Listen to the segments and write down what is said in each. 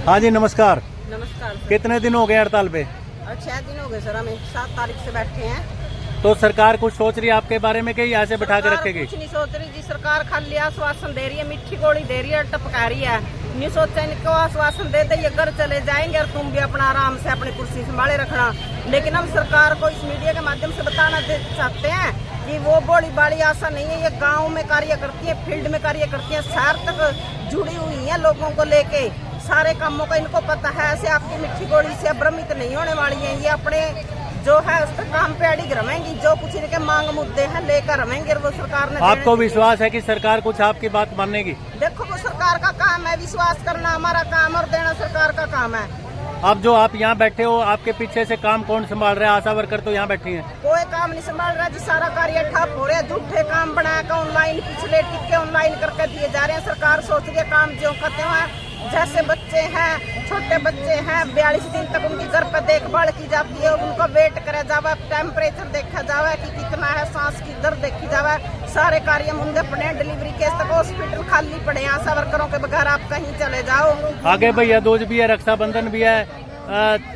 हाँ जी नमस्कार। नमस्कार सर। कितने दिन हो गए हड़ताल पे? 6 दिन हो गए सर, हमें 7 तारीख से बैठे हैं। तो सरकार कुछ सोच रही है आपके बारे में कि यहाँ से बैठा के रखेगी? कुछ नहीं सोच रही जी, सरकार खाली आश्वासन दे रही है, मीठी गोली दे रही है, टपका रही है। नहीं सोचा इनको आश्वासन दे दे ये घर चले जाएंगे और तुम भी अपना आराम से अपनी कुर्सी संभाले रखना। लेकिन हम सरकार को इस मीडिया के माध्यम से बताना चाहते हैं कि वो बड़ी बड़ी आशा नहीं है। ये गाँव में कार्य करती है, फील्ड में कार्य करती है, शहर तक जुड़ी हुई है लोगों को लेके। सारे कामों का इनको पता है, ऐसे आपकी मिठी गोली से भ्रमित नहीं होने वाली है। ये अपने जो है उस पर काम पे अड़ी रमेंगी, जो कुछ इनके मांग मुद्दे हैं लेकर रमेंगे। वो सरकार ने आपको विश्वास है कि सरकार कुछ आपकी बात मानेगी? देखो वो सरकार का काम है, विश्वास करना हमारा काम और देना सरकार का काम है। अब जो आप यहाँ बैठे हो, आपके पीछे से काम कौन संभाल रहा है? आशा वर्कर तो यहाँ बैठी हैं। कोई काम नहीं संभाल रहा जी, सारा कार्य ठप हो रहा है। झूठे काम बनाकर ऑनलाइन पिछले टिक्के ऑनलाइन करके दिए जा रहे हैं। सरकार सोच रही है काम जो करते हैं, जैसे बच्चे हैं, छोटे बच्चे हैं, 42 दिन तक उनकी घर पर देखभाल की जाती है, उनको वेट करा जावा, टेम्परेचर देखा जावा कि कितना है, सांस की दर देखी जावा। सारे कार्य मुंदे पड़े हैं, डिलीवरी केस तक हॉस्पिटल खाली पड़े हैं। आशा वर्करों के बगैर आप कहीं चले जाओ। आगे भैया दूज भी है, रक्षाबंधन भी है,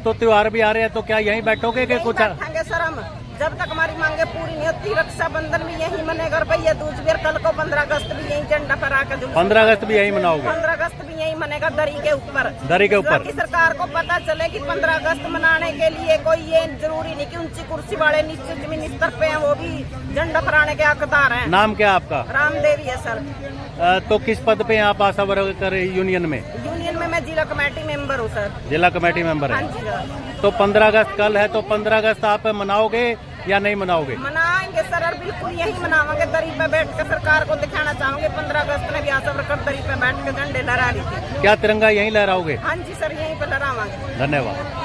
तो त्योहार भी आ रहे हैं, तो क्या यहीं बैठोगे कि कुछ? बैठेंगे सर हम, जब तक हमारी मांगे पूरी नहीं होती। रक्षाबंधन भी यही मनेगा, भैया दूज भी, कल को 15 अगस्त भी यही झंडा फहरा के 15 अगस्त भी यही मनाओगे? 15 अगस्त भी यही मनेगा, दरी के ऊपर। दरी के ऊपर ताकि सरकार को पता चले कि 15 अगस्त मनाने के लिए कोई ये जरूरी नहीं कि ऊंची कुर्सी वाले निश्चित जमीन स्तर पे हैं वो भी झंडा फहराने के हकदार हैं। नाम क्या आपका? रामदेवी है सर। तो किस पद पे हैं आप आशा वर्कर यूनियन में? यूनियन में मैं जिला कमेटी मेंबर हूँ सर। जिला कमेटी मेंबर हाँ है। जी सर। तो 15 अगस्त कल है, तो 15 अगस्त आप मनाओगे या नहीं मनाओगे? मनाएंगे सर, और बिल्कुल यही मनावांगे। दरी पे बैठ कर सरकार को दिखाना चाहेंगे। 15 अगस्त में भी आशा वर्कर दरी पे बैठ के झंडे लहरा रही थी। क्या तिरंगा यहीं लहराओगे? हाँ जी सर, यहीं पे लहरावांगे। धन्यवाद।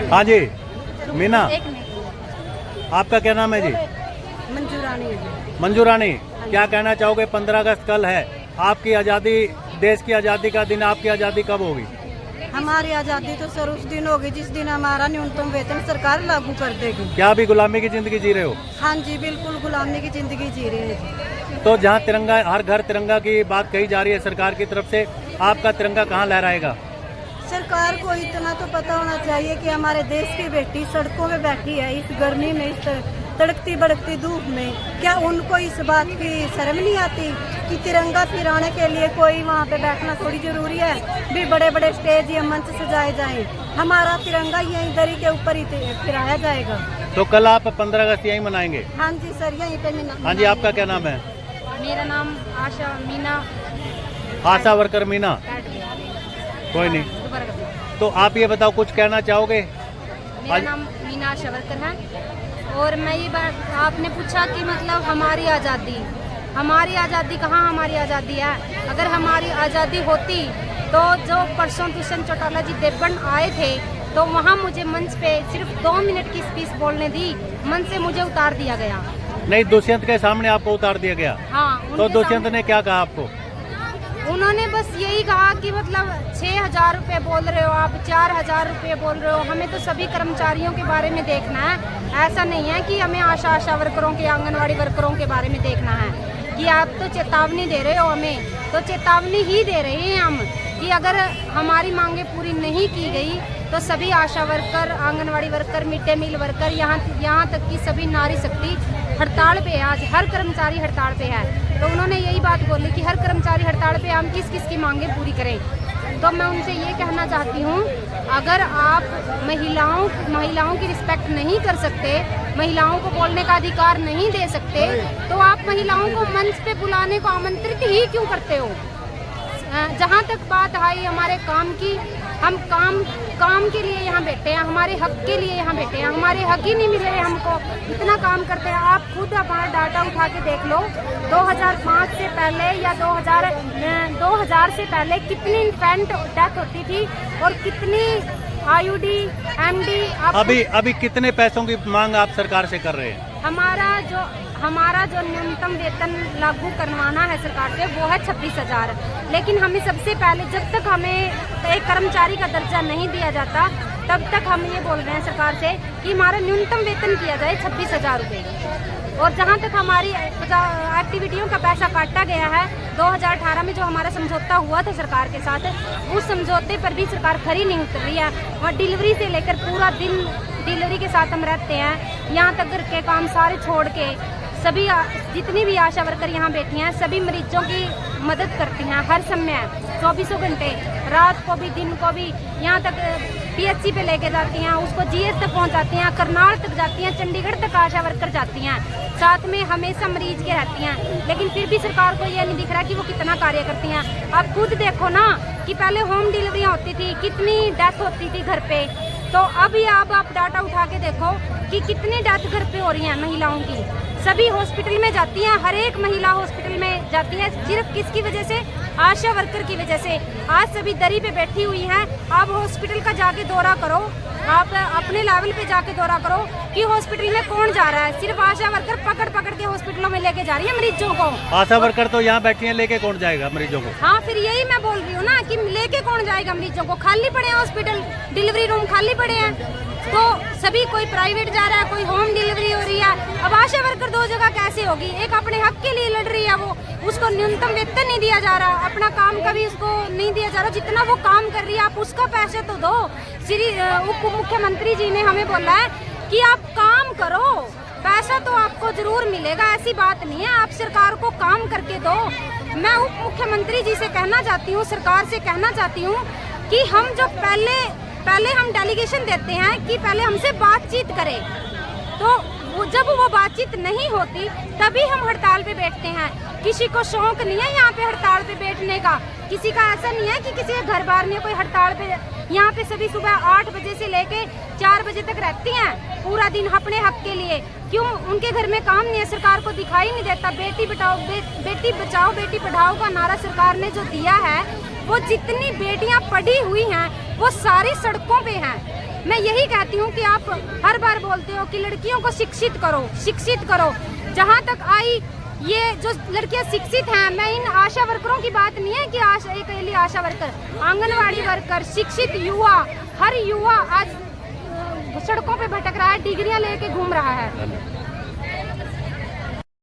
हाँ जी मीना, आपका क्या नाम है जी? मंजूरानी। मंजूरानी, क्या कहना चाहोगे? 15 अगस्त कल है, आपकी आज़ादी, देश की आज़ादी का दिन। आपकी आज़ादी कब होगी? हमारी आज़ादी तो सर उस दिन होगी जिस दिन हमारा न्यूनतम वेतन सरकार लागू कर देगी। क्या अभी गुलामी की जिंदगी जी रहे हो? हाँ जी बिल्कुल गुलामी की जिंदगी जी रहे हैं। तो जहाँ तिरंगा, हर घर तिरंगा की बात कही जा रही है सरकार की तरफ से, आपका तिरंगा कहाँ लहराएगा? सरकार को इतना तो पता होना चाहिए कि हमारे देश की बेटी सड़कों में बैठी है इस गर्मी में, इस तड़कती भड़कती धूप में। क्या उनको इस बात की शर्म नहीं आती कि तिरंगा फहराने के लिए कोई वहाँ पे बैठना थोड़ी जरूरी है? भी बड़े बड़े स्टेज या मंच सजाए जाएं, हमारा तिरंगा यहीं दरी के ऊपर ही फहराया जाएगा। तो कल आप 15 अगस्त यहीं मनाएंगे? हाँ जी सर, यहीं पे हाँ जी, आपका क्या नाम है? मेरा नाम आशा मीना। आशा वर्कर मीना, कोई नहीं। तो आप ये बताओ, कुछ कहना चाहोगे? मेरा नाम मीना आशा वर्कर है। और मैं ये बात, आपने पूछा कि मतलब हमारी आज़ादी कहाँ? हमारी आज़ादी है। अगर हमारी आज़ादी होती तो जो परसों किशन चौटाला जी देवबंद आए थे तो वहाँ मुझे मंच पे सिर्फ 2 मिनट की स्पीच बोलने दी, मंच से मुझे उतार दिया गया। नहीं, दुष्यंत के सामने आपको उतार दिया गया? हाँ। तो दुष्यंत ने क्या कहा आपको? उन्होंने बस यही कहा कि मतलब 6,000 रुपये बोल रहे हो आप, 4,000 रुपये बोल रहे हो, हमें तो सभी कर्मचारियों के बारे में देखना है। ऐसा नहीं है कि हमें आशा वर्करों के, आंगनवाड़ी वर्करों के बारे में देखना है कि आप तो चेतावनी दे रहे हो हमें। तो चेतावनी ही दे रहे हैं हम कि अगर हमारी मांगे पूरी नहीं की गई तो सभी ASHA worker, anganwadi worker, mid day meal worker, यहाँ तक कि सभी नारी शक्ति हड़ताल पे है। आज हर कर्मचारी हड़ताल पे है। तो उन्होंने यही बात बोली कि हर कर्मचारी हड़ताल पे, हम किस किस की मांगे पूरी करें। तो मैं उनसे ये कहना चाहती हूँ, अगर आप महिलाओं की रिस्पेक्ट नहीं कर सकते, महिलाओं को बोलने का अधिकार नहीं दे सकते, तो आप महिलाओं को मंच पे बुलाने को आमंत्रित ही क्यों करते हो? जहाँ तक बात आई हमारे काम की, हम काम के लिए यहाँ बैठे हैं, हमारे हक के लिए यहाँ बैठे हैं। हमारे हक ही नहीं मिल रहे हमको, इतना काम करते हैं। आप खुद हमारा डाटा उठा के देख लो, 2005 से पहले या 2000 से पहले कितनी इन्फेंट डेथ होती थी और कितनी आईयूडी, एमडी। अभी कितने पैसों की मांग आप सरकार से कर रहे हैं? हमारा जो न्यूनतम वेतन लागू करवाना है सरकार से वो है 26,000। लेकिन हमें सबसे पहले जब तक हमें एक कर्मचारी का दर्जा नहीं दिया जाता तब तक हम ये बोल रहे हैं सरकार से कि हमारा न्यूनतम वेतन किया जाए 26,000 रुपये। और जहाँ तक हमारी एक्टिविटियों का पैसा काटा गया है 2018 में जो हमारा समझौता हुआ था सरकार के साथ, उस समझौते पर भी सरकार खरी नहीं उतर रही है। और डिलीवरी से लेकर पूरा दिन डिलीवरी के साथ हम रहते हैं, यहाँ तक घर के काम सारे छोड़ के सभी जितनी भी आशा वर्कर यहाँ बैठी हैं सभी मरीजों की मदद करती हैं हर समय 24 घंटे, रात को भी दिन को भी। यहाँ तक PHC पे लेके जाती हैं, उसको GH तक पहुँचाती हैं, करनाल तक जाती हैं, चंडीगढ़ तक आशा वर्कर जाती हैं, साथ में हमेशा मरीज के रहती हैं। लेकिन फिर भी सरकार को ये नहीं दिख रहा कि वो कितना कार्य करती हैं। आप खुद देखो ना कि पहले होम डिलीवरी होती थी, कितनी डेथ होती थी घर पे, तो अभी आप डाटा उठा के देखो कि कितनी डेथ घर पे हो रही हैं महिलाओं की। सभी हॉस्पिटल में जाती हैं, हर एक महिला हॉस्पिटल में जाती है, सिर्फ किसकी वजह से? आशा वर्कर की वजह से। आज सभी दरी पे बैठी हुई हैं। आप हॉस्पिटल का जाके दौरा करो, आप अपने लेवल पे जाके दौरा करो कि हॉस्पिटल में कौन जा रहा है। सिर्फ आशा वर्कर पकड़ पकड़ के हॉस्पिटलों में लेके जा रही है मरीजों को। आशा वर्कर तो यहाँ बैठी हैं, लेके कौन जाएगा मरीजों को? हाँ, फिर यही मैं बोल रही हूँ ना कि लेके कौन जाएगा मरीजों को। खाली पड़े हैं हॉस्पिटल, डिलीवरी रूम खाली पड़े हैं, तो सभी कोई प्राइवेट जा रहा है, कोई होम डिलीवरी हो रही है। अब आशा वर्कर दो जगह कैसे होगी? एक अपने हक के लिए लड़ रही है, वो उसको न्यूनतम वेतन नहीं दिया जा रहा, अपना काम का भी उसको नहीं दिया जा रहा। जितना वो काम कर रही है आप उसका पैसे तो दो। श्री उप मुख्यमंत्री जी ने हमें बोला है कि आप काम करो, पैसा तो आपको जरूर मिलेगा, ऐसी बात नहीं है। आप सरकार को काम करके दो। मैं उप मुख्यमंत्री जी से कहना चाहती हूँ, सरकार से कहना चाहती हूँ कि हम जो पहले हम डेलीगेशन देते हैं कि पहले हमसे बातचीत करें, तो जब वो बातचीत नहीं होती तभी हम हड़ताल पे बैठते हैं। किसी को शौक नहीं है यहाँ पे हड़ताल पे बैठने का, किसी का ऐसा नहीं है कि किसी के घर बार नहीं कोई हड़ताल पे। यहाँ पे सभी सुबह 8 बजे से लेके 4 बजे तक रहती हैं पूरा दिन अपने हक के लिए। क्यों? उनके घर में काम नहीं है, सरकार को दिखाई नहीं देता। बेटी बचाओ बेटी पढ़ाओ का नारा सरकार ने जो दिया है, वो जितनी बेटियां पढ़ी हुई हैं वो सारी सड़कों पे हैं। मैं यही कहती हूँ कि आप हर बार बोलते हो कि लड़कियों को शिक्षित करो। जहाँ तक आई ये जो लड़कियां शिक्षित हैं, मैं इन आशा वर्करों की बात नहीं है कि अकेली आशा वर्कर, आंगनवाड़ी वर्कर, शिक्षित युवा, हर युवा आज सड़कों पे भटक रहा है, डिग्रियां लेके घूम रहा है।